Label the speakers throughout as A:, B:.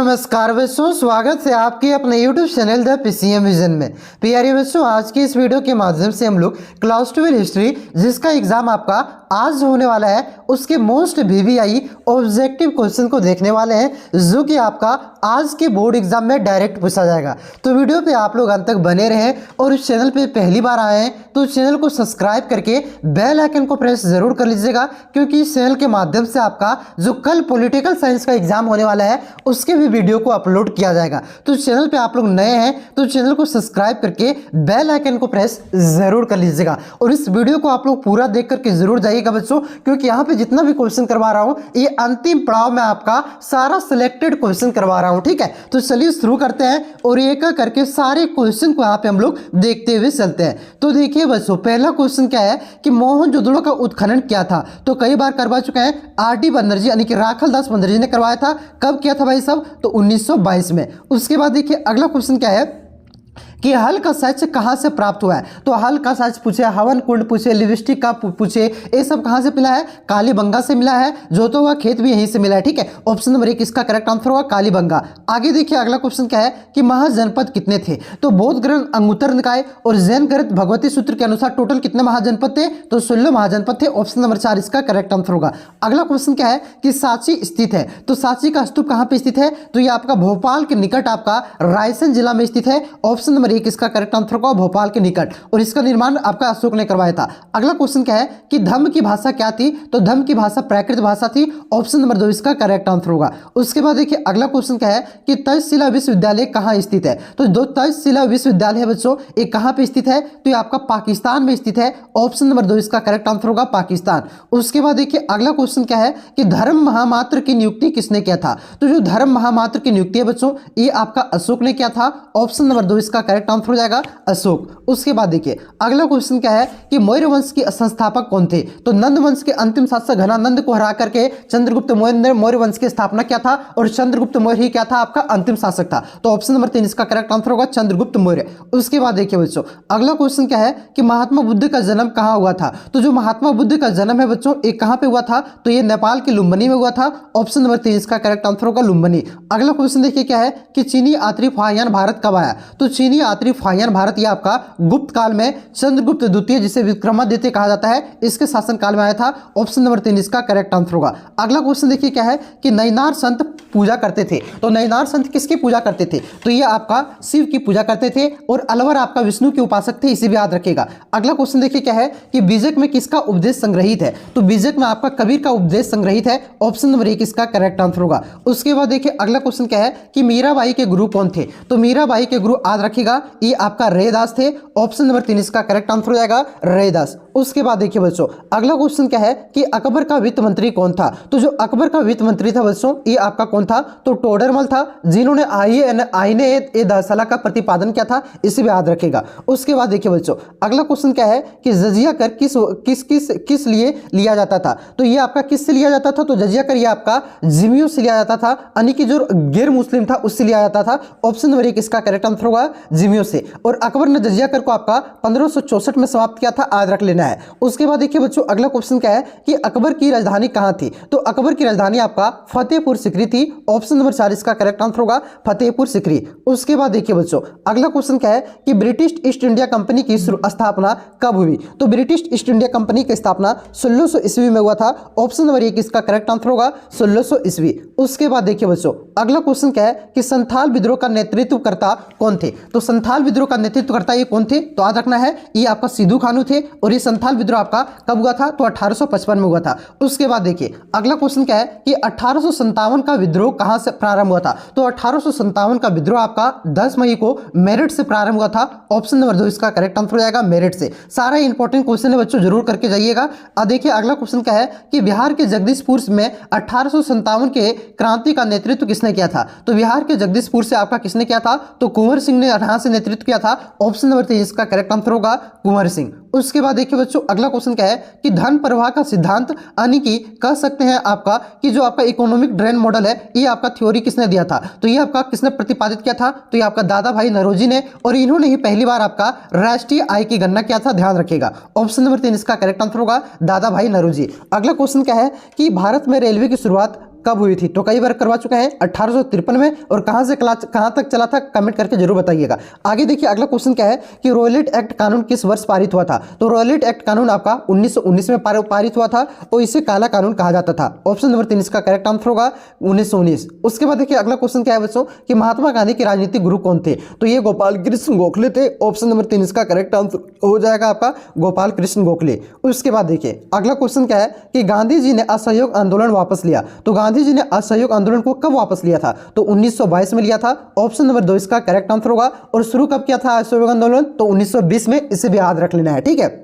A: नमस्कार बच्चों, स्वागत है आपके अपने YouTube channel the PCM vision में। प्यारे बच्चों, आज की इस वीडियो के माध्यम से हम लोग क्लास 12 हिस्ट्री जिसका एग्जाम आपका आज होने वाला है उसके मोस्ट VVI ऑब्जेक्टिव क्वेश्चन को देखने वाले हैं, जो कि आपका आज के बोर्ड एग्जाम में डायरेक्ट पूछा जाएगा। तो वीडियो पे आप लोग अंत तक बने रहें और इस चैनल पे पहली बार आए हैं तो चैनल को सब्सक्राइब करके बेल आइकन को प्रेस जरूर कर लीजिएगा, क्योंकि इस चैनल के माध्यम से आपका जो कल पॉलिटिकल साइंस का एग्जाम होने वाला है उसके भी वीडियो को अपलोड किया जाएगा। तो चैनल पे आप लोग नए हैं तो चैनल को सब्सक्राइब करके बेल आइकन को प्रेस जरूर कर लीजिएगा और इस वीडियो को आप लोग पूरा देख करके जरूर जाइएगा बच्चों, क्योंकि यहाँ पे जितना भी क्वेश्चन करवा रहा हूँ ये अंतिम पड़ाव में आपका सारा सिलेक्टेड क्वेश्चन करवा रहा हूँ। ठीक है, तो चलिए शुरू करते हैं और एक एक करके सारे क्वेश्चन को यहाँ पे हम लोग देखते हुए चलते हैं। तो देखिए बच्चों, पहला क्वेश्चन क्या है कि मोहनजोदड़ो का उत्खनन क्या था? तो कई बार करवा चुके हैं, RD बनर्जी यानी कि राखाल दास बनर्जी ने करवाया था। कब किया था भाई साहब? तो 1922 में। उसके बाद देखिए अगला क्वेश्चन क्या है कि हल का साक्ष्य कहाँ से प्राप्त हुआ है? तो हल का साक्ष्य पूछे, हवन कुंड पूछे, लिविस्टिक का पूछे, ये सब कहाँ से मिला है? कालीबंगा से मिला है। जोता हुआ खेत भी यहीं से मिला है। ठीक है, ऑप्शन नंबर 1 इसका करेक्ट आंसर होगा कालीबंगा। आगे देखिए अगला क्वेश्चन क्या है कि महाजनपद कितने थे? तो बौद्ध ग्रंथ अंगुत्तर निकाय और जैन ग्रंथ भगवती सूत्र के अनुसार टोटल कितने महाजनपद थे? तो 16 महाजनपद थे। ऑप्शन नंबर 4 इसका करेक्ट आंसर होगा। अगला क्वेश्चन क्या है कि सांची स्थित है? तो सांची का स्तूप कहाँ पे स्थित है? तो ये आपका भोपाल के निकट आपका रायसेन जिला में स्थित है। ऑप्शन नंबर 1 इसका करेक्ट आंसर होगा भोपाल के निकट, और इसका निर्माण आपका अशोक ने करवाया था। अगला क्वेश्चन क्या है कि धम्म की भाषा क्या थी? तो धम्म की भाषा प्राकृत भाषा थी। ऑप्शन नंबर 2 इसका करेक्ट आंसर होगा। उसके बाद देखिए अगला क्वेश्चन क्या है कि तक्षशिला विश्वविद्यालय कहाँ स्थित है? तो जो तक्षशिला विश्वविद्यालय है बच्चों, ये कहाँ पे स्थित है? तो ये आपका पाकिस्तान में स्थित है। ऑप्शन नंबर 2 इसका करेक्ट आंसर होगा पाकिस्तान। उसके बाद देखिए अगला क्वेश्चन क्या है कि धर्म महामात्र की नियुक्ति किसने किया था? तो जो धर्म महामात्र की नियुक्ति है बच्चों, ये आपका अशोक ने किया था। ऑप्शन नंबर 2 इसका करेक्ट आंसर हो जाएगा अशोक। उसके बाद देखिए अगला क्वेश्चन क्या है कि मौर्य वंश के संस्थापक कौन थे? तो नंद वंश के अंतिम शासक घनानंद को हरा करके चंद्रगुप्त मौर्य ने मौर्य वंश की स्थापना किया था, और चंद्रगुप्त मौर्य ही क्या था? आपका अंतिम शासक था। तो ऑप्शन नंबर 3 इसका करेक्ट आंसर होगा चंद्रगुप्त मौर्य। उसके बाद देखिए बच्चों अगला क्वेश्चन क्या है कि महात्मा बुद्ध का जन्म कहाँ हुआ था? तो जो महात्मा बुद्ध का जन्म है बच्चों, ये कहाँ पे हुआ था? तो ये नेपाल के लुम्बिनी में हुआ था। ऑप्शन नंबर 3 इसका करेक्ट आंसर होगा लुम्बिनी। अगला क्वेश्चन देखिए क्या है कि चीनी यात्री फाहियान भारत कब आया? तो चीनी यात्री फाहियान भारत ये आपका गुप्त काल में चंद्रगुप्त द्वितीय जिसे विक्रमादित्य कहा जाता है, इसके शासन काल में आया था। ऑप्शन नंबर 3 इसका करेक्ट आंसर होगा। अगला क्वेश्चन देखिए क्या है कि नैनार संत पूजा करते थे? तो नैनार संत किसकी पूजा करते थे? तो ये आपका शिव की पूजा करते थे, और अलवर आपका विष्णु के उपासक थे, इसे भी याद रखिएगा। अगला क्वेश्चन देखिए क्या है कि बीजक में किसका उपदेश संग्रहित है? तो बीजक में आपका कबीर का उपदेश संग्रहित है। ऑप्शन नंबर 1 इसका करेक्ट आंसर होगा। उसके बाद देखिए अगला क्वेश्चन क्या है कि मीराबाई के गुरु कौन थे? तो मीराबाई के गुरु याद रखिएगा ये आपका रैदास थे। ऑप्शन नंबर 3 इसका करेक्ट आंसर हो जाएगा रैदास। उसके बाद देखिए बच्चों अगला क्वेश्चन क्या है कि अकबर का वित्त मंत्री कौन था? तो जो अकबर का वित्त मंत्री था बच्चों, ये आपका कौन था? तो टोडरमल था, जिन्होंने आईने ए दहसला का प्रतिपादन किया था, इसे भी याद रखेगा। उसके बाद देखिए बच्चों अगला क्वेश्चन क्या है कि जजिया कर किस लिए लिया जाता था? तो ये आपका किससे लिया जाता था? तो जजिया कर ये आपका जिम्मियों से लिया जाता था, यानी कि जो गैर मुस्लिम था उससे लिया जाता था। ऑप्शन नंबर 1 इसका करेक्ट आंसर होगा जिम्मियों से। और अकबर ने जजिया कर को आपका 1564 में समाप्त किया था, याद रख लेना है। उसके बाद देखिए बच्चों अगला क्वेश्चन क्या है कि अकबर की राजधानी कहां थी? तो अकबर की राजधानी आपका फतेहपुर सिकरी थी। ऑप्शन नंबर 4 इसका करेक्ट आंसर होगा फतेहपुर सिकरी। उसके बाद देखिए बच्चों अगला क्वेश्चन क्या है कि ब्रिटिश ईस्ट इंडिया कंपनी की स्थापना कब हुई? तो ब्रिटिश ईस्ट इंडिया कंपनी की स्थापना 1600 ईस्वी में हुआ था। ऑप्शन नंबर 1 इसका करेक्ट आंसर होगा 1600 ईस्वी। उसके बाद देखिए बच्चों अगला क्वेश्चन क्या है कि संथाल विद्रोह का नेतृत्वकर्ता कौन थे? तो संथाल विद्रोह का नेतृत्वकर्ता ये कौन थे? तो याद रखना है ये आपका सिद्धू कान्हू थे, और ये संथाल विद्रोह आपका कब हुआ था? तो 1855 में हुआ था। उसके बाद देखिए अगला क्वेश्चन क्या है कि 1857 का विद्रोह कहां से प्रारंभ हुआ था? तो 1857 का विद्रोह आपका 10 मई को मेरठ से प्रारंभ हुआ था। ऑप्शन नंबर 2 इसका करेक्ट आंसर हो जाएगा मेरठ से। सारा इंपॉर्टेंट क्वेश्चन है बच्चों, जरूर करके जाइएगा। अब देखिए अगला क्वेश्चन क्या है कि बिहार के जगदीशपुर में 1857 के क्रांति का नेतृत्व किसने किया था? तो बिहार के जगदीशपुर से आपका किसने किया था? तो कुंवर सिंह ने यहां से नेतृत्व किया था। ऑप्शन नंबर 3 इसका करेक्ट आंसर होगा कुंवर सिंह। उसके बाद देखिए बच्चों अगला क्वेश्चन क्या है कि धन प्रवाह का सिद्धांत, यानी कि कह सकते हैं आपका कि जो आपका इकोनॉमिक ड्रेन मॉडल है, ये आपका थ्योरी किसने दिया था? तो ये आपका किसने प्रतिपादित किया था? तो ये आपका दादा भाई नौरोजी ने, और इन्होंने ही पहली बार आपका राष्ट्रीय आय की गणना किया था, ध्यान रखिएगा। ऑप्शन नंबर 3 इसका करेक्ट आंसर होगा दादा भाई नौरोजी। अगला क्वेश्चन क्या है कि भारत में रेलवे की शुरुआत कब हुई थी? तो कई बार करवा चुके हैं 1853 में, और कहां से कहां तक चला था कमेंट करके जरूर बताइएगा। आगे देखिए अगला क्वेश्चन क्या है कि रॉयलेट एक्ट कानून किस वर्ष पारित हुआ था? तो रॉयलेट एक्ट कानून आपका 1919 में पारित हुआ था और इसे काला कानून कहा जाता था। ऑप्शन नंबर 3 इसका करेक्ट आंसर होगा 1919। उसके बाद देखिए अगला क्वेश्चन क्या है बच्चों कि महात्मा गांधी के राजनीतिक गुरु कौन थे? तो ये गोपाल कृष्ण गोखले थे। ऑप्शन नंबर 3 इसका करेक्ट आंसर हो जाएगा आपका गोपाल कृष्ण गोखले। उसके बाद देखिए अगला क्वेश्चन क्या है कि गांधी जी ने असहयोग आंदोलन वापस लिया। तो गांधी जी ने असहयोग आंदोलन को कब वापस लिया था? तो 1922 में लिया था। ऑप्शन नंबर 2 इसका करेक्ट आंसर होगा। और शुरू कब किया था असहयोग आंदोलन? तो 1920 में। इसे भी याद रख लेना है, ठीक है।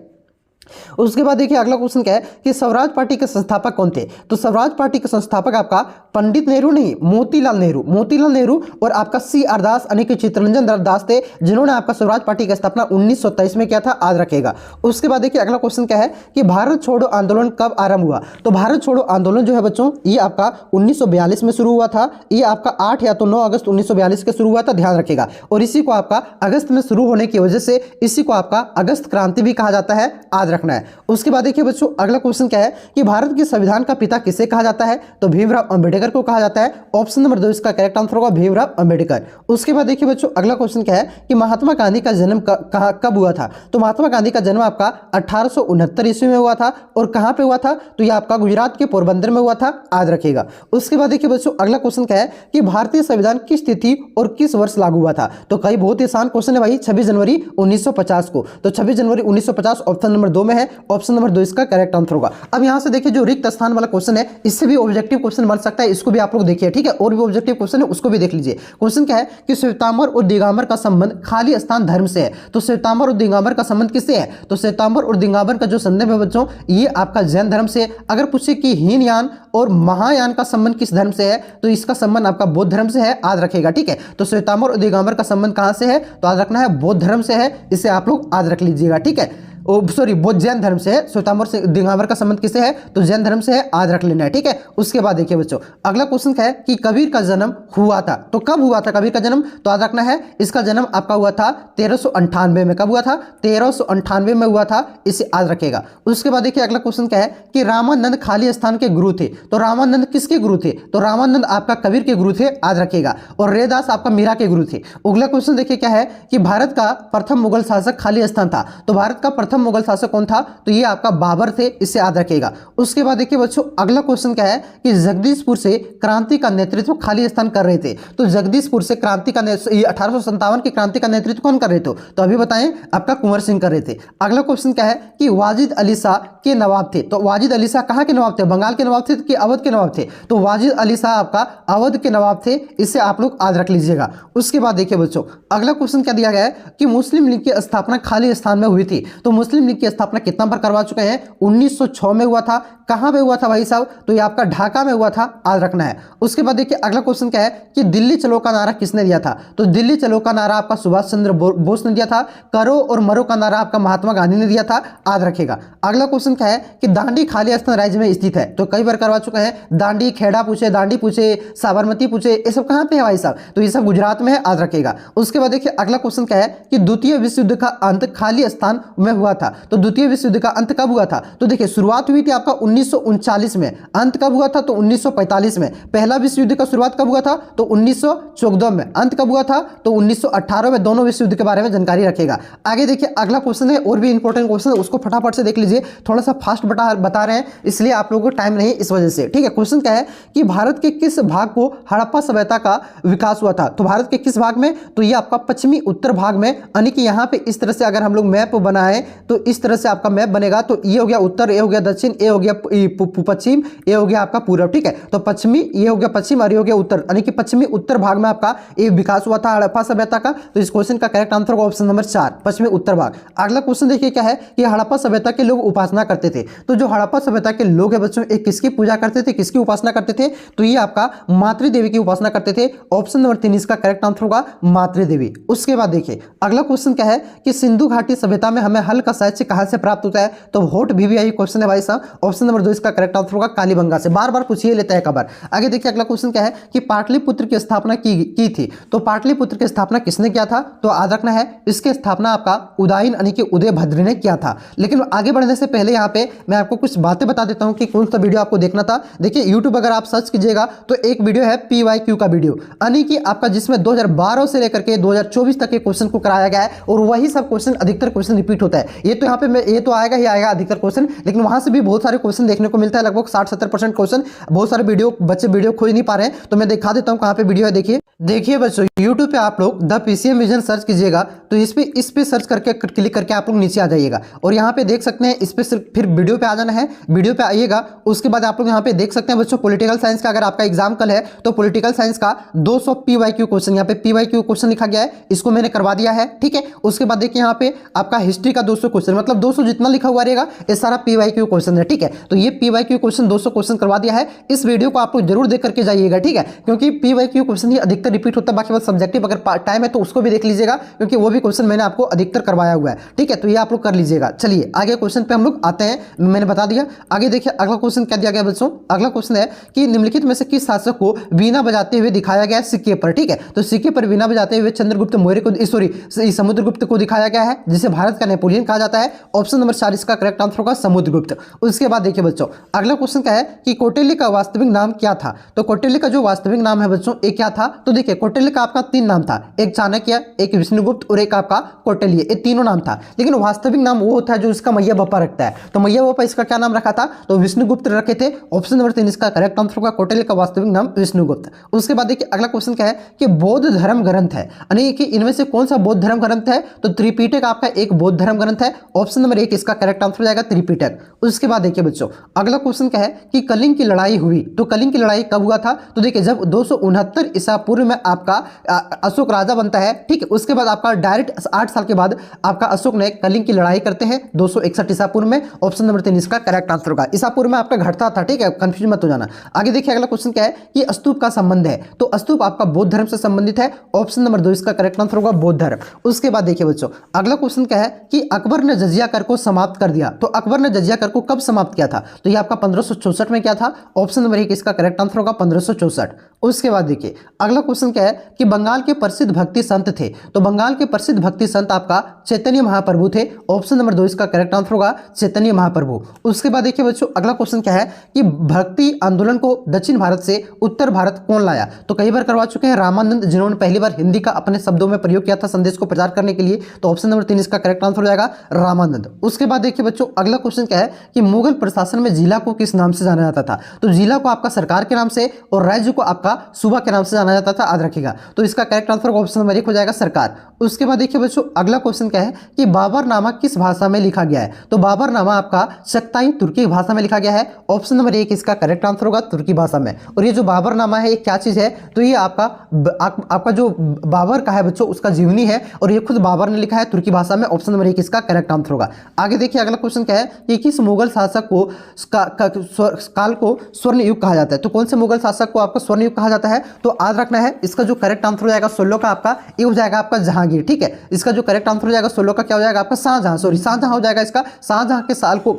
A: उसके बाद देखिए अगला क्वेश्चन क्या है कि स्वराज पार्टी के संस्थापक कौन थे? तो स्वराज पार्टी के संस्थापक आपका पंडित नेहरू नहीं, मोतीलाल नेहरू। मोतीलाल नेहरू और आपका सी आर दास यानी कि चित्तरंजन दास थे, जिन्होंने आपका स्वराज पार्टी की स्थापना 1923 में किया था, याद रखेगा। उसके बाद देखिए अगला क्वेश्चन क्या है कि भारत छोड़ो आंदोलन कब आरंभ हुआ? तो भारत छोड़ो आंदोलन जो है बच्चों ये आपका 1942 में शुरू हुआ था। ये आपका 8 या तो 9 अगस्त 1942 के शुरू हुआ था, ध्यान रखेगा। और इसी को आपका अगस्त में शुरू होने की वजह से इसी को आपका अगस्त क्रांति भी कहा जाता है, याद रखना है। उसके बाद देखिए बच्चों अगला क्वेश्चन क्या है कि भारत के संविधान का पिता किसे कहा जाता है? तो भीमराव अंबेडकर को कहा जाता है। ऑप्शन नंबर 2 इसका करेक्ट आंसर होगा भीमराव अंबेडकर। उसके बाद देखिए बच्चों अगला क्वेश्चन क्या है कि महात्मा गांधी का जन्म कब हुआ था? तो महात्मा गांधी का जन्म आपका 1869 ईस्वी में हुआ था। और कहां पे हुआ था? तो यह आपका गुजरात के पोरबंदर में हुआ था, याद रखिएगा। उसके बाद देखिए बच्चों अगला क्वेश्चन क्या है कि भारतीय संविधान किस तिथि और किस वर्ष लागू हुआ था? तो कई बहुत ही आसान क्वेश्चन है भाई, 26 जनवरी 1950 को। तो 26 जनवरी 1950 ऑप्शन नंबर 2 में है। ऑप्शन नंबर 2 इसका करेक्ट आंसर होगा। अब यहां से देखिए जो रिक्त स्थान वाला क्वेश्चन है इससे भी ऑब्जेक्टिव क्वेश्चन बन सकता है, इसको भी आप लोग देखिए, ठीक है। और भी ऑब्जेक्टिव क्वेश्चन है उसको भी देख लीजिए। क्वेश्चन क्या है कि श्वेतांबर और दिगंबर का संबंध खाली स्थान धर्म से है। तो श्वेतांबर और दिगंबर का संबंध किससे है? तो श्वेतांबर और दिगंबर का जो संबंध है बच्चों ये आपका जैन धर्म से। अगर पूछे कि हीनयान और महायान का संबंध किस धर्म से है? तो इसका संबंध आपका बौद्ध धर्म से है, याद रखेगा, ठीक है। तो श्वेतांबर और दिगंबर का संबंध कहां से है? तो याद रखना है बौद्ध धर्म से है, इसे आप लोग याद रख लीजिएगा, ठीक है। सॉरी बौद्ध जैन धर्म से है। श्वेतांबर से दिगंबर का संबंध किससे है? तो जैन धर्म से है, याद रख लेना है, ठीक है। उसके बाद देखिए बच्चों अगला क्वेश्चन क्या है कि कबीर का जन्म हुआ था। तो कब हुआ था कबीर का जन्म? तो याद रखना है इसका जन्म आपका हुआ था 1398 में। कब हुआ था? 1398 में हुआ था, इसे याद रखेगा। उसके बाद देखिए अगला क्वेश्चन क्या है कि रामानंद खाली स्थान के गुरु थे। तो रामानंद किसके गुरु थे? तो रामानंद आपका कबीर के गुरु थे, याद रखेगा। और रैदास आपका मीरा के गुरु थे। अगला क्वेश्चन देखिए क्या है कि भारत का प्रथम मुगल शासक खाली स्थान था। तो भारत का प्रथम मुगल शासक कौन था? तो ये आपका बाबर थे, इसे याद रखेगा। उसके बाद देखिए बच्चों अगला क्वेश्चन क्या है कि जगदीशपुर से क्रांति का नेतृत्व खाली स्थान कर रहे थे। तो जगदीशपुर से क्रांति का 1857 की क्रांति का नेतृत्व कौन कर रहे थे? तो अभी बताएं आपका कुंवर सिंह कर रहे थे। अगला क्वेश्चन क्या है कि वाजिद अली शाह के नवाब थे। तो वाजिद अली शाह कहां के नवाब थे? बंगाल के नवाब थे कि अवध के नवाब थे? तो वाजिद अली शाह आपका अवध के नवाब थे, इसे आप लोग याद रख लीजिएगा। उसके बाद देखिए बच्चों अगला क्वेश्चन क्या दिया गया है कि मुस्लिम लीग की स्थापना खाली स्थान में हुई थी। तो मुस्लिम लीग की स्थापना कितना बार करवा चुके हैं? 1906 में हुआ था। कहां पे हुआ था भाई साहब? तो ये आपका ढाका में हुआ था, याद रखना है। उसके बाद देखिए अगला क्वेश्चन क्या है कि दिल्ली चलो का नारा किसने दिया था? तो दिल्ली चलो का नारा आपका सुभाष चंद्र बोस ने दिया था। करो और मरो का नारा आपका महात्मा गांधी ने दिया था, याद रखेगा। अगला क्वेश्चन क्या है कि दांडी खाली स्थान राज्य में स्थित है। तो कई बार करवा चुके हैं, दांडी खेड़ा पूछे, दांडी पूछे, साबरमती पूछे, ये सब कहां पे है भाई साहब? तो ये सब गुजरात में है, याद रखेगा। उसके बाद देखिए अगला क्वेश्चन क्या है कि द्वितीय विश्व युद्ध का अंत खाली स्थान में हुआ था। तो द्वितीय विश्व युद्ध का अंत कब हुआ था? तो देखिए शुरुआत हुई थी आपका 1939 में, अंत कब हुआ था? तो 1945 में। पहला विश्व युद्ध का शुरुआत कब हुआ था? तो 1914 में। अंत कब हुआ था? तो 1918 में। दोनों विश्व युद्ध के बारे में जानकारी रखेगा। आगे देखिए अगला क्वेश्चन है और भी इंपॉर्टेंट क्वेश्चन है, उसको फटाफट से देख लीजिए। थोड़ा सा फास्ट बता रहे हैं इसलिए आप लोगों को टाइम नहीं इस वजह से, ठीक है। क्वेश्चन क्या है कि भारत के किस भाग को हड़प्पा सभ्यता का विकास हुआ था? तो भारत के किस भाग में? तो ये आपका पश्चिमी उत्तर भाग में, यानी कि यहाँ पे इस तरह से अगर हम लोग मैप बनाए तो इस तरह से आपका मैप बनेगा। तो ये हो गया उत्तर, ये हो गया दक्षिण, ये हो गया पश्चिम, ये हो गया आपका पूर्व, ठीक है। तो पश्चिमी ये हो गया पश्चिम और ये हो गया उत्तर, यानी कि पश्चिमी उत्तर भाग में आपका ये विकास हुआ था हड़प्पा सभ्यता का। तो इस क्वेश्चन का करेक्ट आंसर होगा ऑप्शन नंबर 4, पश्चिमी उत्तर भाग। अगला क्वेश्चन देखिए क्या है कि हड़प्पा सभ्यता के लोग उपासना करते थे। तो जो हड़प्पा सभ्यता के लोग है बच्चों ये किसकी पूजा करते थे, किसकी उपासना करते थे? तो ये आपका मातृ देवी की उपासना करते थे। ऑप्शन नंबर 3 इसका करेक्ट आंसर होगा मातृ देवी। उसके बाद देखिए अगला क्वेश्चन क्या है कि सिंधु घाटी सभ्यता में हमें हल का साहित्य कहां से प्राप्त होता है? तो होट VVI क्वेश्चन है भाई साहब। ऑप्शन नंबर 2 इसका करेक्ट आंसर होगा कालीबंगा से। बार बार पूछिए लेता है खबर। आगे देखिए अगला क्वेश्चन क्या है कि पाटलिपुत्र की स्थापना की थी। तो पाटलिपुत्र की स्थापना किसने किया था? तो याद रखना है इसकी स्थापना आपका उदयन यानी कि उदयभद्र ने किया था। लेकिन आगे बढ़ने से पहले यहाँ पे मैं आपको कुछ बातें बता देता हूँ कि कौन सा वीडियो आपको देखना था। देखिए यूट्यूब अगर आप सर्च कीजिएगा तो एक वीडियो है PYQ का वीडियो, यानी कि आपका जिसमें 2012 से लेकर के 2024 तक के क्वेश्चन को कराया गया है और वही सब क्वेश्चन अधिकतर क्वेश्चन रिपीट होता है। ये तो यहाँ पे ये तो आएगा ही आएगा अधिकतर क्वेश्चन, लेकिन वहां से भी बहुत सारे क्वेश्चन देखने को मिलता है, लगभग 60-70% क्वेश्चन। बहुत सारे बच्चे वीडियो खोज नहीं पा रहे हैं, तो मैं दिखा देता हूँ कहाँ पे वीडियो है। देखिए बच्चों, YouTube पे आप लोग द PCM विजन सर्च कीजिएगा तो इस पे सर्च करके क्लिक करके आप लोग नीचे आ जाइएगा और यहाँ पे देख सकते हैं, इस पे फिर वीडियो पे आ जाना है। वीडियो पे आइएगा, उसके बाद आप लोग यहाँ पे देख सकते हैं बच्चों पॉलिटिकल साइंस का, अगर आपका एग्जाम कल है तो पॉलिटिकल साइंस का 200 PYQ क्वेश्चन, यहाँ पे PYQ क्वेश्चन लिखा गया है, इसको मैंने करवा दिया है। ठीक है, उसके बाद देखिए यहाँ पे आपका हिस्ट्री का 200 क्वेश्चन, मतलब 200 जितना लिखा हुआ रहेगा ये सारा PYQ क्वेश्चन है। ठीक है, तो ये PYQ क्वेश्चन 200 क्वेश्चन करवा दिया है। इस वीडियो को आप लोग जरूर देख करके जाइएगा, ठीक है, क्योंकि PYQ क्वेश्चन ही अधिकतर रिपीट होता है। बाकी सब्जेक्टिव अगर टाइम है तो उसको भी देख लीजिएगा, क्योंकि वो भी क्वेश्चन मैंने आपको अधिकतर करवाया हुआ है। ठीक है, तो ये आप लोग कर लीजिएगा। चलिए आगे क्वेश्चन पे हम लोग आते हैं, मैंने बता दिया। आगे देखिए अगला क्वेश्चन क्या दिया गया बच्चों। अगला क्वेश्चन है कि निम्नलिखित में से किस शासक को वीणा बजाते हुए दिखाया गया सिक्के पर। ठीक है, तो सिक्के पर वीणा बजाते हुए चंद्रगुप्त मौर्य को, समुद्रगुप्त को दिखाया गया है, जिसे भारत का नेपोलियन कहा जाता है। ऑप्शन नंबर 4 इसका करेक्ट आंसर होगा समुद्रगुप्त। उसके बाद देखिए बच्चों अगला क्वेश्चन क्या है कि कौटिल्य का वास्तविक नाम क्या था। तो कौटिल्य का जो वास्तविक नाम है बच्चों ये क्या था, तो देखिए कौटिल्य का आपका 3 नाम था, एक चाणक्य, एक विष्णुगुप्त और एक आपका कौटिल्य, ये तीनों नाम था। लेकिन वास्तविक नाम वो होता है जो इसका मैया बापा रखता है। तो मैया बापा इसका क्या नाम रखा था, तो विष्णुगुप्त रखे थे। ऑप्शन नंबर 3 इसका करेक्ट आंसर होगा कौटिल्य का वास्तविक नाम विष्णुगुप्त। उसके बाद देखिए अगला क्वेश्चन क्या है कि बौद्ध धर्म ग्रंथ है, यानी कि इनमें से कौन सा बौद्ध धर्म ग्रंथ है, तो त्रिपिटक आपका एक बौद्ध धर्म ग्रंथ है। ऑप्शन नंबर 1 इसका करेक्ट आंसर हो जाएगा त्रिपिटक। उसके बाद देखिए बच्चों अगला क्वेश्चन क्या है कि कलिंग की लड़ाई हुई, तो कलिंग की लड़ाई कब हुआ था, तो देखिए जब 269 ईसा पूर्व में आपका अशोक राजा बनता है। ठीक है, उसके बाद आपका डायरेक्ट 8 साल के बाद आपका अशोक ने कलिंग की लड़ाई करते हैं 261 ईसा पूर्व में। ऑप्शन नंबर 3 इसका करेक्ट आंसर होगा। ईसा पूर्व में आपका घटता था। ठीक है, कंफ्यूज मत हो जाना। आगे देखिए अगला क्वेश्चन क्या है कि स्तूप का संबंध है, तो स्तूप आपका बौद्ध धर्म से संबंधित है। ऑप्शन नंबर 2 इसका करेक्ट आंसर होगा बौद्ध धर्म। उसके बाद देखिए बच्चों अगला क्वेश्चन क्या है कि अकबर ने जजिया कर को समाप्त कर दिया, तो अकबर ने जजिया कर को कब समाप्त किया था, तो ये आपका 1564 में क्या था। ऑप्शन नंबर 1 इसका करेक्ट आंसर होगा 1564। उसके बाद देखिए अगला क्वेश्चन क्या है कि बंगाल के प्रसिद्ध भक्ति संत थे, तो बंगाल के प्रसिद्ध भक्ति संत आपका चैतन्य महाप्रभु थे। ऑप्शन नंबर 2 इसका करेक्ट आंसर होगा चैतन्य महाप्रभु। उसके बाद देखिए बच्चों अगला क्वेश्चन क्या है कि भक्ति आंदोलन को दक्षिण भारत से उत्तर भारत कौन लाया, तो कई बार करवा चुके हैं रामानंद, जिन्होंने पहली बार हिंदी का अपने शब्दों में प्रयोग किया था संदेश को प्रचार करने के लिए। तो ऑप्शन नंबर 3 इसका करेक्ट आंसर हो जाएगा रामानंद। उसके बाद देखिए बच्चों अगला क्वेश्चन क्या है कि मुगल प्रशासन में जिला को किस नाम से जाना जाता था, तो जिला को आपका सरकार के नाम से और राज्य को आपका सूबा के नाम से जाना जाता था, याद रखिएगा। तो इसका करेक्ट आंसर ऑप्शन नंबर 1 हो जाएगा सरकार। उसके बाद देखिए बच्चों अगला क्वेश्चन क्या है कि बाबरनामा किस भाषा में लिखा गया है, तो बाबरनामा आपका चगताई तुर्की भाषा में लिखा गया है। ऑप्शन नंबर 1 इसका करेक्ट आंसर होगा तुर्की भाषा में। और ये जो बाबरनामा है ये क्या चीज है, तो ये आपका जो बाबर का है बच्चों उसका जीवनी है और ये खुद बाबर ने लिखा है तुर्की भाषा में। ऑप्शन नंबर 1 इसका करेक्ट आंसर होगा। आगे देखिए अगला क्वेश्चन क्या है कि किस मुगल शासक को काल को स्वर्ण युग कहा जाता है, तो कौन से मुगल शासक को आपका स्वर्ण युग कहा जाता है, तो याद रखना है इसका जो करेक्ट आंसर हो जाएगा 16 का आपका ये हो जाएगा आपका जहांगीर। ठीक है, इसका जो करेक्ट आंसर हो जाएगा 16 का क्या हो जाएगा आपका शाहजहां, शाहजहां हो जाएगा इसका। शाहजहां के साल को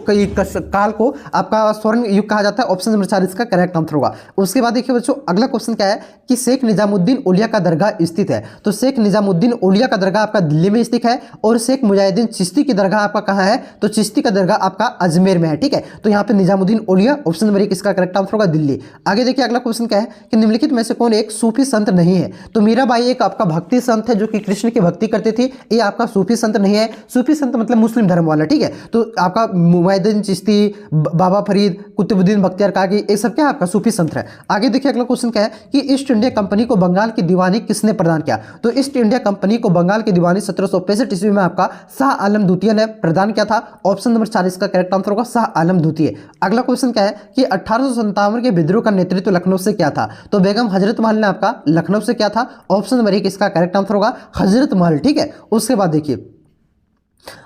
A: काल को आपका स्वर्ण युग कहा जाता है। ऑप्शन नंबर 4 इसका करेक्ट आंसर होगा। उसके बाद देखिए बच्चों अगला क्वेश्चन क्या है कि शेख निजामुद्दीन औलिया का दरगाह स्थित है, तो शेख निजामुद्दीन औलिया का दरगाह आपका दिल्ली में स्थित है और शेख मुजाहिदीन चिश्ती की दरगाह आपका कहाँ है, तो चिश्ती का दरगाह आपका अजमेर में है। ठीक है, तो यहाँ पे निजामुद्दीन औलिया ऑप्शन नंबर 1 इसका करेक्ट आंसर होगा दिल्ली। आगे देखिए अगला क्वेश्चन क्या है कि निम्नलिखित में से कौन एक सूफी संत नहीं है, तो मीराबाई एक आपका भक्ति संत है जो कि कृष्ण की भक्ति करती थी, ये आपका सूफी संत नहीं है। सूफी संत मतलब मुस्लिम धर्म वाला। ठीक है, तो आपका मुजाहिदीन चिश्ती, बाबा फरीद, कुतुबुद्दीन बख्तियार काकी, ये सब क्या आपका सूफी संत है। आगे देखिए अगला क्वेश्चन क्या है कि ईस्ट इंडिया कंपनी को बंगाल की दीवानी किसने प्रदान किया, तो ईस्ट इंडिया कंपनी को बंगाल की दीवानी 1765 ईस्वी में आपका शाह आलम द्वितीय ने प्रदान किया था। ऑप्शन नंबर 4 इसका करेक्ट आंसर होगा शाह आलम द्वितीय। अगला क्वेश्चन क्या है कि 1857 के विद्रोह का नेतृत्व लखनऊ से क्या था, तो बेगम हजरत महल ने आपका लखनऊ से क्या था। ऑप्शन नंबर 1 इसका करेक्ट आंसर होगा हजरत महल। ठीक है, उसके बाद देखिए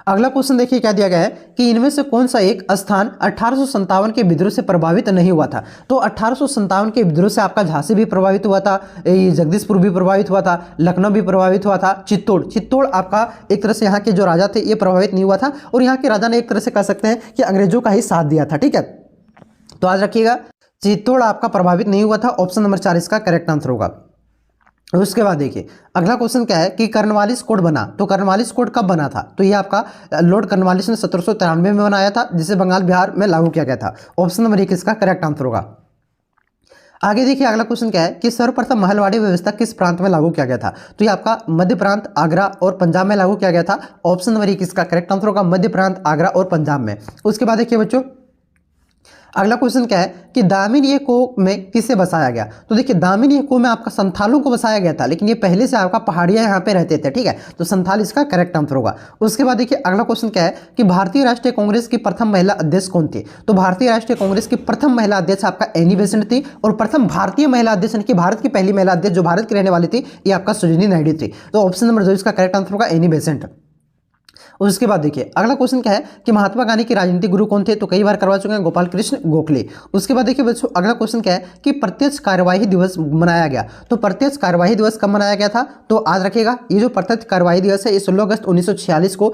A: अगला क्वेश्चन देखिए क्या दिया गया है कि इनमें से कौन सा एक स्थान 1857 के विद्रोह से प्रभावित नहीं हुआ था, तो 1857 के विद्रोह से आपका झांसी भी प्रभावित हुआ था, जगदीशपुर भी प्रभावित हुआ था, लखनऊ भी प्रभावित हुआ था, चित्तौड़ आपका एक तरह से यहाँ के जो राजा थे ये प्रभावित नहीं हुआ था और यहाँ के राजा ने एक तरह से कह सकते हैं कि अंग्रेजों का ही साथ दिया था। ठीक है, तो आज रखिएगा चित्तौड़ आपका प्रभावित नहीं हुआ था। ऑप्शन नंबर 4 इसका करेक्ट आंसर होगा। उसके बाद देखिए अगला क्वेश्चन क्या है कि कर्नवालिस कोड बना, तो कर्नवालिस कोड कब बना था? तो ये आपका लॉर्ड कर्नवालिस ने 1793 में बनाया था, जिसे बंगाल बिहार में लागू किया गया था। ऑप्शन नंबर 1 इसका करेक्ट आंसर होगा। आगे देखिए अगला क्वेश्चन क्या है कि सर्वप्रथम महलवाड़ी व्यवस्था किस प्रांत में लागू किया गया था? तो ये आपका मध्य प्रांत, आगरा और पंजाब में लागू किया गया था। ऑप्शन नंबर 1 इसका करेक्ट आंसर होगा, मध्य प्रांत, आगरा और पंजाब में। उसके बाद देखिए बच्चों अगला क्वेश्चन क्या है कि दामिनी को में किसे बसाया गया? तो देखिए दामिनी को में आपका संथालों को बसाया गया था, लेकिन ये पहले से आपका पहाड़िया यहाँ पे रहते थे, ठीक है, तो संथाल इसका करेक्ट आंसर होगा। उसके बाद देखिए अगला क्वेश्चन क्या है कि भारतीय राष्ट्रीय कांग्रेस की प्रथम महिला अध्यक्ष कौन थी? तो भारतीय राष्ट्रीय कांग्रेस की प्रथम महिला अध्यक्ष आपका एनी बेसेंट थी, और प्रथम भारतीय महिला अध्यक्ष यानी कि भारत की पहली महिला अध्यक्ष जो भारत की रहने वाली थी, ये आपका सरोजिनी नायडू थी। तो ऑप्शन नंबर 2 इसका करेक्ट आंसर होगा, एनी बेसेंट। उसके बाद देखिए अगला क्वेश्चन क्या है कि महात्मा गांधी के राजनीतिक गुरु कौन थे? तो कई बार करवा चुके हैं, गोपाल कृष्ण गोखले। उसके बाद देखिए बच्चों अगला क्वेश्चन क्या है कि प्रत्यक्ष कार्यवाही दिवस मनाया गया। तो प्रत्यक्ष कार्यवाही दिवस कब मनाया गया था? तो याद रखिएगा ये जो प्रत्यक्ष कार्यवाही दिवस है ये 16 अगस्त 1946 को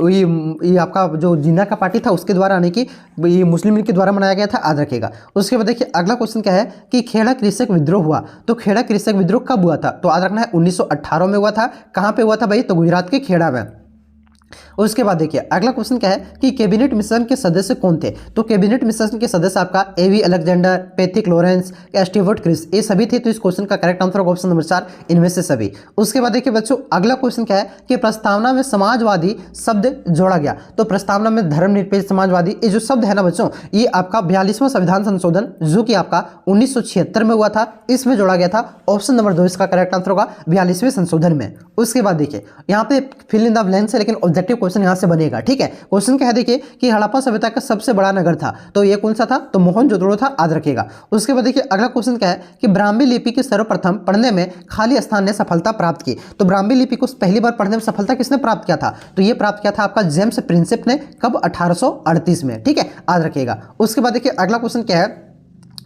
A: ये आपका जो जिन्ना का पार्टी था उसके द्वारा, यानी कि ये मुस्लिम लीग के द्वारा मनाया गया था, याद रखिएगा। उसके बाद देखिए अगला क्वेश्चन क्या है कि खेड़ा कृषक विद्रोह हुआ। तो खेड़ा कृषक विद्रोह कब हुआ था? तो याद रखना है 1918 में हुआ था। कहाँ पे हुआ था भाई? तो गुजरात के खेड़ा में। उसके बाद देखिए अगला क्वेश्चन क्या है कि कैबिनेट मिशन के सदस्य कौन थे? तो कैबिनेट मिशन के सदस्य आपका A V Alexander, Pethick Lawrence, Stewart Cripps, ये सभी थे। तो इस क्वेश्चन का करेक्ट आंसर होगा ऑप्शन नंबर 4, इनमें से सभी। उसके बाद देखिए बच्चों अगला क्वेश्चन क्या है कि प्रस्तावना में समाजवादी शब्द जोड़ा गया। तो प्रस्तावना में धर्मनिरपेक्ष समाजवादी ये जो शब्द है ना बच्चों, ये आपका 42वां संविधान संशोधन जो कि आपका 1976 में हुआ था, इसमें जोड़ा गया था। ऑप्शन नंबर 2 इसका करेक्ट आंसर होगा, 42वें संशोधन में। उसके बाद देखिए यहाँ पे फिल इन द ब्लैंक्स है, लेकिन ऑब्जेक्टिव क्वेश्चन यहां से बनेगा, ठीक है। क्वेश्चन क्या है देखिए कि हड़प्पा सभ्यता का सबसे बड़ा नगर था, तो ये कौन सा था? तो मोहनजोदड़ो था, याद रखिएगा। उसके बाद देखिए अगला क्वेश्चन क्या है कि ब्राह्मी लिपि के सर्वप्रथम पढ़ने में खाली स्थान ने सफलता प्राप्त की। तो ब्राह्मी लिपि को पहली बार पढ़ने में सफलता किसने प्राप्त किया था? तो ये प्राप्त किया था आपका जेम्स प्रिंसेप ने। कब? 1838 में, ठीक है, याद रखिएगा। उसके बाद देखिए अगला क्वेश्चन क्या है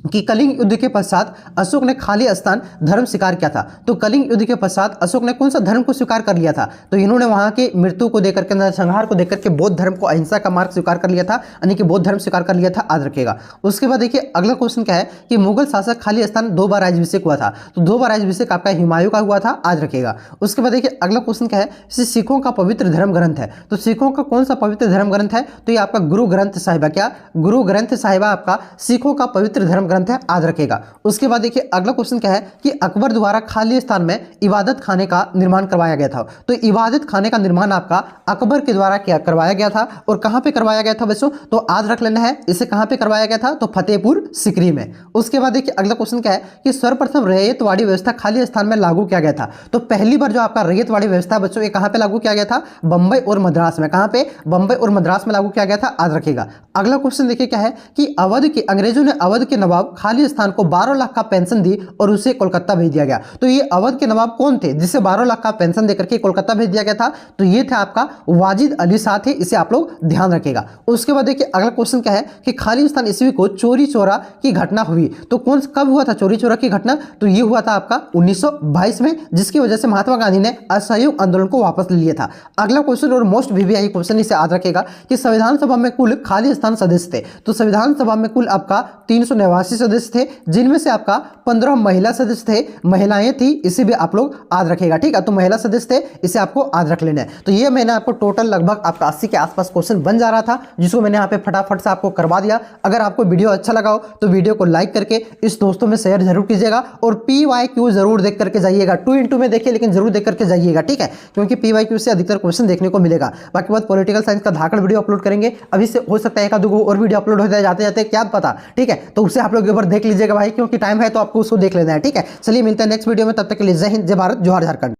A: कि कलिंग युद्ध के पश्चात अशोक ने खाली स्थान धर्म स्वीकार किया था। तो कलिंग युद्ध के पश्चात अशोक ने कौन सा धर्म को स्वीकार कर लिया था? तो इन्होंने वहां के मृत्यु को देकर के, संहार को देकर के बौद्ध धर्म को, अहिंसा का मार्ग स्वीकार कर लिया था, यानी कि बौद्ध धर्म स्वीकार कर लिया था, याद रखिएगा। उसके बाद देखिए अगला क्वेश्चन क्या है कि मुगल शासक खाली स्थान 2 बार राज्याभिषेक हुआ था। तो 2 बार राज्याभिषेक आपका हुमायूं का हुआ था, याद रखिएगा। उसके बाद देखिए अगला क्वेश्चन क्या है सिखों का पवित्र धर्म ग्रंथ है। तो सिखों का कौन सा पवित्र धर्म ग्रंथ है? तो ये आपका गुरु ग्रंथ साहिबा। क्या? गुरु ग्रंथ साहिबा आपका सिखों का पवित्र धर्म ग्रंथ है, याद रखिएगा। उसके बाद देखिए अगला क्वेश्चन क्या है कि अकबर द्वारा खाली स्थान में इबादत खाने का निर्माण करवाया गया था। तो इबादत खाने का निर्माण आपका अकबर के द्वारा क्या करवाया गया था, और कहां पे करवाया गया था बच्चों? तो याद रख लेना है इसे कहां पे करवाया गया था? तो फतेहपुर सिकरी में। उसके बाद देखिए अगला क्वेश्चन क्या है कि सर्वप्रथम रैयतवाड़ी व्यवस्था खाली स्थान में लागू किया गया था। तो पहली बार जो आपका रैयतवाड़ी व्यवस्था बच्चों ये कहां पे लागू किया गया था? बंबई और मद्रास में। कहां पे? बंबई और मद्रास में लागू किया गया था, याद रखिएगा। अगला क्वेश्चन देखिए क्या है कि अवध के अंग्रेजों ने अवध के नवाब खाली स्थान को 12 लाख का पेंशन दी और उसे कोलकाता भेज दिया गया। तो ये अवध के नवाब कौन थे जिसे 12 लाख का पेंशन देकर के कोलकाता भेज दिया गया था? तो ये था आपका वाजिद अली शाह थे, इसे आप लोग ध्यान रखिएगा। उसके बाद देखिए अगला क्वेश्चन क्या है कि खालिस्तान ईस्वी को चोरी चोरा की घटना हुई। तो कौन कब हुआ था चोरी चोरा की घटना? तो ये हुआ था आपका 1922 में, जिसकी वजह से महात्मा गांधी ने असहयोग आंदोलन को वापस ले लिया था। अगला क्वेश्चन और मोस्ट वीवीआई क्वेश्चन इसे याद रखेगा कि संविधान सभा में कुल खाली स्थान सदस्य थे। तो संविधान सभा में कुल आपका 389 सदस्य थे, जिनमें से आपका 15 महिला सदस्य थे, महिलाएं थी, इसे भी आप लोग याद रखेगा, ठीक है। तो महिला सदस्य थे, इसे आपको याद रख लेना है। तो ये मैंने आपको टोटल लगभग आपका 80 के आसपास क्वेश्चन बन जा रहा था, जिसको मैंने यहाँ पे फटाफट से आपको करवा दिया। अगर आपको वीडियो अच्छा लगा हो तो वीडियो को लाइक करके इस दोस्तों में शेयर जरूर कीजिएगा, और PYQ जरूर देख करके जाइएगा। 2x2 में देखिए, लेकिन जरूर देख करके जाइएगा, ठीक है, क्योंकि PYQ से अधिकतर क्वेश्चन देखने को मिलेगा। बाकी बात पॉलिटिकल साइंस का धाकड़ वीडियो अपलोड करेंगे, अभी से हो सकता है 1-2 और वीडियो अपलोड हो जाए जाते जाते, क्या पता, ठीक है। तो उसे आप लोग एक बार देख लीजिएगा भाई, क्योंकि टाइम है तो आपको उसको देख लेना है, ठीक है। चलिए मिलते हैं नेक्स्ट वीडियो में, तब तक के लिए जय हिंद, जय भारत, जोहार झारखंड।